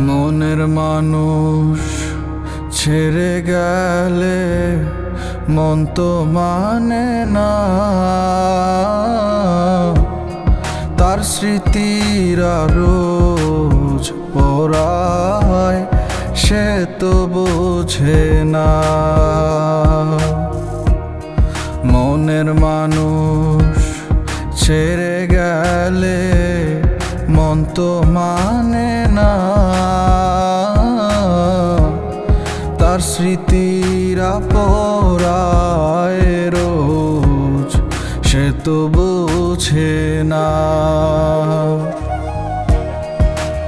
মনের মানুষ ছেড়ে গেলে মন তো মানে না, তার স্মৃতিরা রোজ পড়ায় সে তো বোঝে না। মনের মানুষ ছেড়ে গেলে মন তো মানে না, তার স্মৃতিরা পড়ায় রোজ সে তো বোঝে না।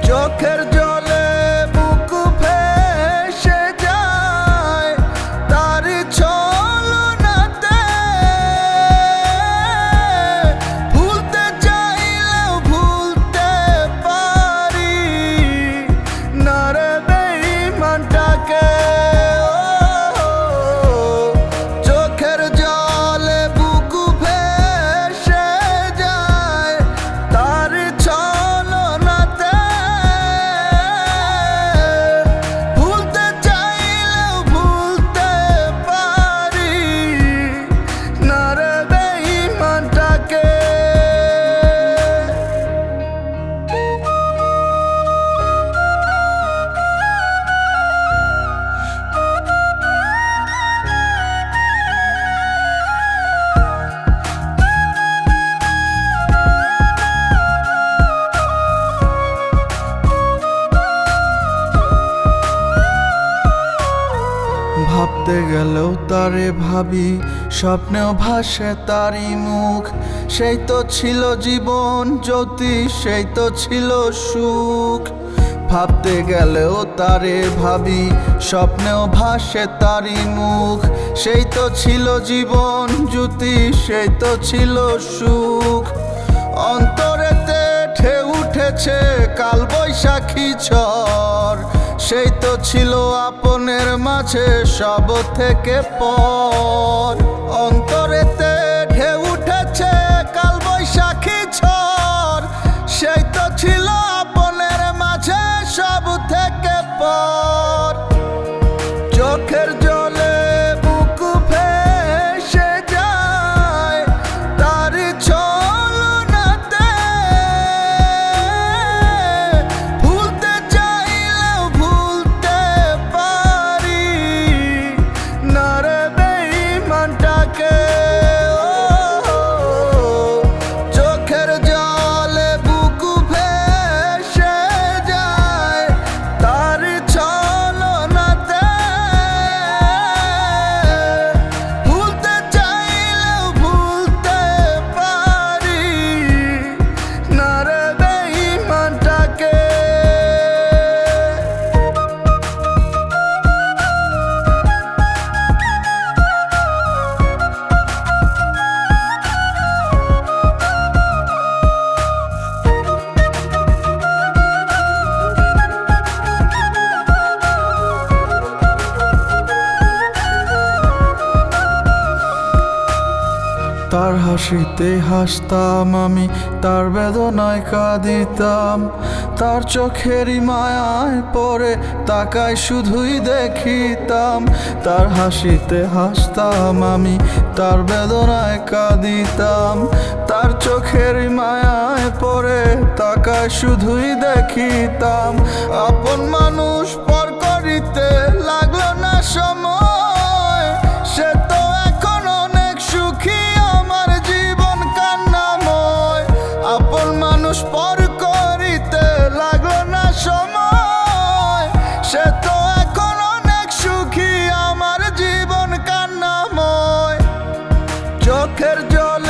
চোখের জলে বুক ভেসে যায় তার ছলনাতে, ভুলতে চাইলেও ভুলতে পারি না রে বেঈমানটাকে। চোখের জলে বুক ভেসে যায় তার ছলনাতে, ভুলতে চাইলেও ভুলতে পারি না রে বেঈমানটাকে। ভাবতে গেলেও তারে ভাবি, স্বপ্নেও ভাসে তারই মুখ। সেই তো ছিল জীবন জ্যোতি, সেই তো ছিল সুখ। ভাবতে গেলেও তারে ভাবি, স্বপ্নেও ভাসে তারই মুখ। সেই তো ছিল জীবন জ্যোতি, সেই তো ছিল সুখ। অন্তরেতে ঢেউ উঠেছে কাল বৈশাখী ঝড়, সেই তো ছিল আপনের মাঝে সব থেকে পর। অন্তরেতে ঢেউ উঠেছে কাল বৈশাখী ঝড়, সেই তো ছিল আপনের মাঝে সব থেকে পর। চোখের জলে বুক ভেসে যায় তার ছলনাতে, ভুলতে চাইলেও ভুলতে পারি না রে বেঈমানটাকে। চোখের জলে বুক ভেসে যায় তার ছলনাতে, ভুলতে চাইলেও ভুলতে পারি না রে বেঈমানটাকে। তার হাসিতে হাসতাম আমি, তার বেদনায় কাঁদিতাম। তার চোখেরই মায়ায় পড়ে তাকায় শুধুই দেখিতাম। তার হাসিতে হাসতাম আমি, তার বেদনায় কাঁদিতাম। তার চোখেরই মায়ায় পড়ে তাকায় শুধুই দেখিতাম। আপন মানুষ পর করিতে লাগলো না সময়, সে তো এখন অনেক সুখী, আমার জীবন কান্নাময়। আপন মানুষ পর করিতে লাগলো না সময়, সে তো এখন অনেক সুখী, আমার জীবন কান্নাময়। চোখের জল